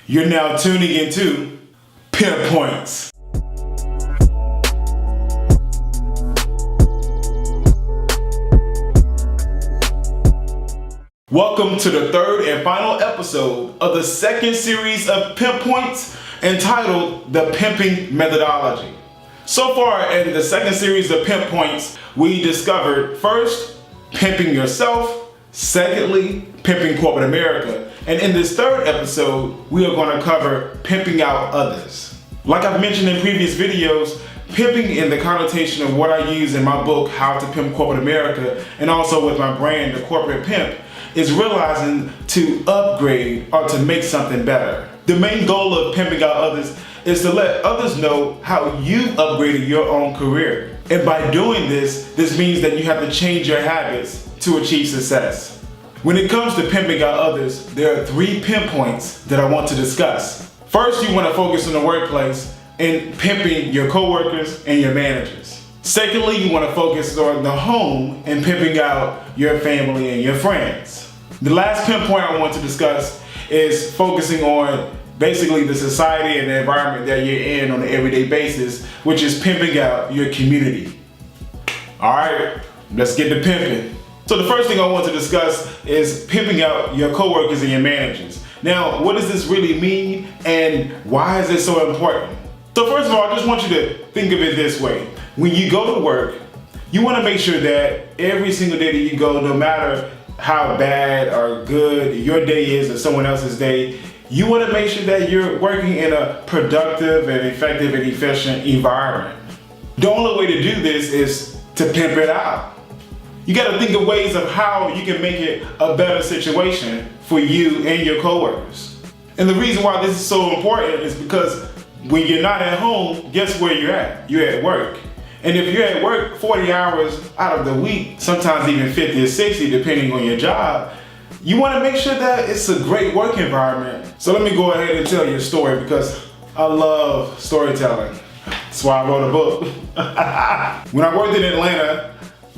You're now tuning into Pimp Points. Welcome to the third and final episode of the second series of Pimp Points entitled The Pimping Methodology. So far in the second series of Pimp Points, we discovered first, pimping yourself, secondly, Pimping Corporate America, and in this third episode, we are going to cover Pimping Out Others. Like I've mentioned in previous videos, pimping in the connotation of what I use in my book, How to Pimp Corporate America, and also with my brand, The Corporate Pimp, is realizing to upgrade or to make something better. The main goal of Pimping Out Others is to let others know how you've upgraded your own career. And by doing this means that you have to change your habits to achieve success. When it comes to pimping out others, there are 3 pimp points that I want to discuss. First, you want to focus on the workplace and pimping your coworkers and your managers. Secondly, you want to focus on the home and pimping out your family and your friends. The last pimp point I want to discuss is focusing on basically the society and the environment that you're in on an everyday basis, which is pimping out your community. All right, let's get to pimping. So the first thing I want to discuss is pimping out your coworkers and your managers. Now, what does this really mean and why is it so important? So first of all, I just want you to think of it this way. When you go to work, you want to make sure that every single day that you go, no matter how bad or good your day is or someone else's day, you want to make sure that you're working in a productive and effective and efficient environment. The only way to do this is to pimp it out. You got to think of ways of how you can make it a better situation for you and your coworkers. And the reason why this is so important is because when you're not at home, guess where you're at? You're at work. And if you're at work 40 hours out of the week, sometimes even 50 or 60, depending on your job, you want to make sure that it's a great work environment. So let me go ahead and tell you a story because I love storytelling. That's why I wrote a book. When I worked in Atlanta,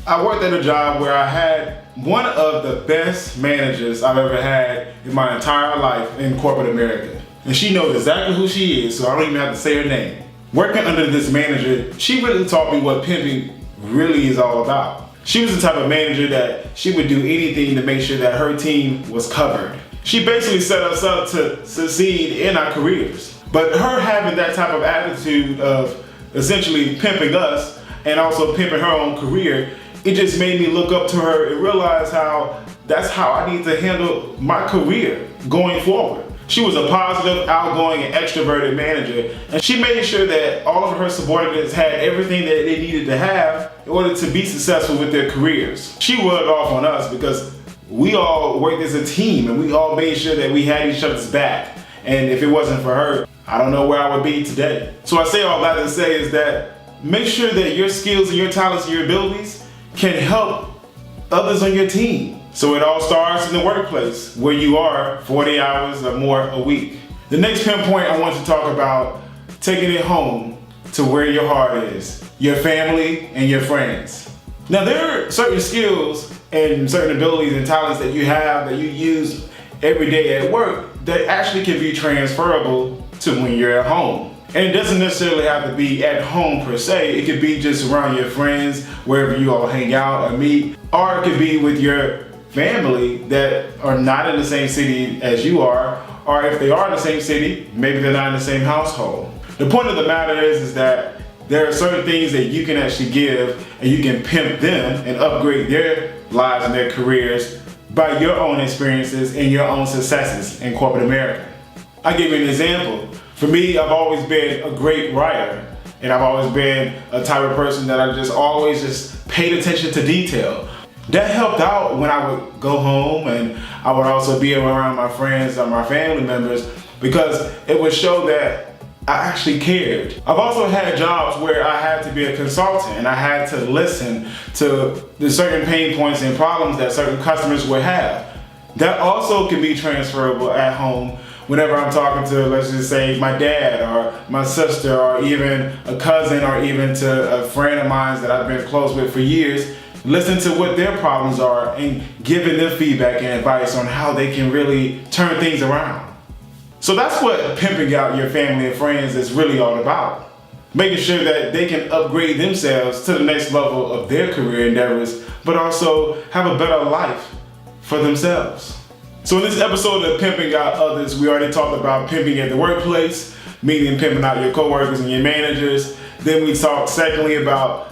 I worked at a job where I had one of the best managers I've ever had in my entire life in corporate America. And she knows exactly who she is, so I don't even have to say her name. Working under this manager, she really taught me what pimping really is all about. She was the type of manager that she would do anything to make sure that her team was covered. She basically set us up to succeed in our careers. But her having that type of attitude of essentially pimping us and also pimping her own career, it just made me look up to her and realize how that's how I need to handle my career going forward. She was a positive, outgoing, and extroverted manager, and she made sure that all of her subordinates had everything that they needed to have in order to be successful with their careers. She rubbed off on us because we all worked as a team and we all made sure that we had each other's back. And if it wasn't for her, I don't know where I would be today. So I say all that to say is that make sure that your skills and your talents and your abilities can help others on your team. So it all starts in the workplace where you are 40 hours or more a week. The next pimp point I want to talk about taking it home to where your heart is, your family and your friends. Now there are certain skills and certain abilities and talents that you have that you use every day at work that actually can be transferable to when you're at home. And it doesn't necessarily have to be at home per se. It could be just around your friends, wherever you all hang out or meet, or it could be with your family that are not in the same city as you are, or if they are in the same city, maybe they're not in the same household. The point of the matter is that there are certain things that you can actually give and you can pimp them and upgrade their lives and their careers by your own experiences and your own successes in corporate America. I'll give you an example. For me, I've always been a great writer, and I've always been a type of person that I just always paid attention to detail. That helped out when I would go home and I would also be around my friends and my family members because it would show that I actually cared. I've also had jobs where I had to be a consultant and I had to listen to the certain pain points and problems that certain customers would have. That also can be transferable at home whenever I'm talking to, let's just say, my dad or my sister or even a cousin or even to a friend of mine that I've been close with for years. Listen to what their problems are and giving them feedback and advice on how they can really turn things around. So that's what pimping out your family and friends is really all about. Making sure that they can upgrade themselves to the next level of their career endeavors, but also have a better life for themselves. So in this episode of Pimping Out Others, we already talked about pimping at the workplace, meaning pimping out your coworkers and your managers. Then we talked secondly about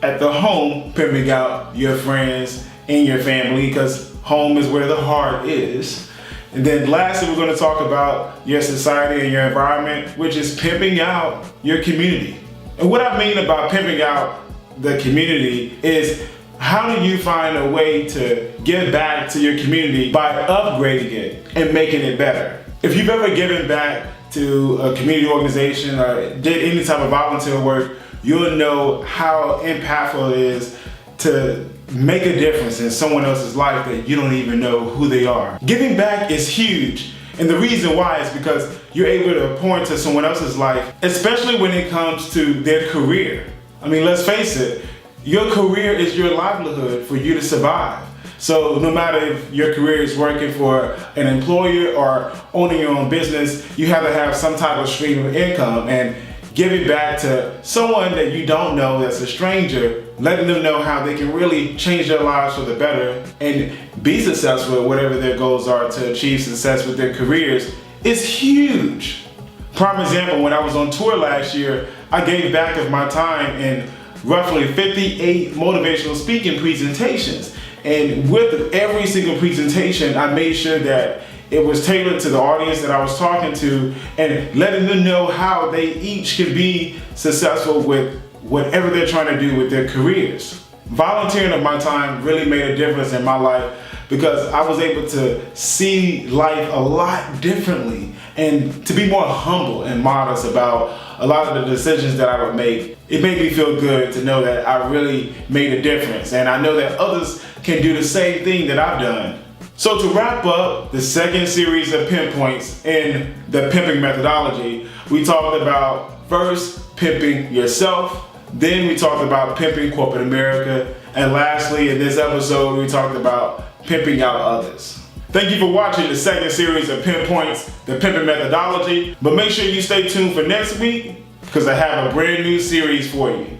at the home, pimping out your friends and your family, because home is where the heart is. And then lastly, we're going to talk about your society and your environment, which is pimping out your community. And what I mean about pimping out the community is, how do you find a way to give back to your community by upgrading it and making it better? If you've ever given back to a community organization or did any type of volunteer work, you'll know how impactful it is to make a difference in someone else's life that you don't even know who they are. Giving back is huge, and the reason why is because you're able to pour into someone else's life, especially when it comes to their career. I mean, let's face it, your career is your livelihood for you to survive. So no matter if your career is working for an employer or owning your own business, you have to have some type of stream of income, and giving back to someone that you don't know that's a stranger, letting them know how they can really change their lives for the better and be successful at whatever their goals are to achieve success with their careers is huge. Prime example, when I was on tour last year, I gave back of my time in roughly 58 motivational speaking presentations. And with every single presentation, I made sure that it was tailored to the audience that I was talking to and letting them know how they each can be successful with whatever they're trying to do with their careers. Volunteering of my time really made a difference in my life because I was able to see life a lot differently and to be more humble and modest about a lot of the decisions that I would make. It made me feel good to know that I really made a difference, and I know that others can do the same thing that I've done. So to wrap up the second series of Pimp Points in the Pimping Methodology, we talked about first pimping yourself, then we talked about Pimping Corporate America, and lastly in this episode we talked about Pimping Out Others. Thank you for watching the second series of Pimp Points, the Pimping Methodology, but make sure you stay tuned for next week because I have a brand new series for you.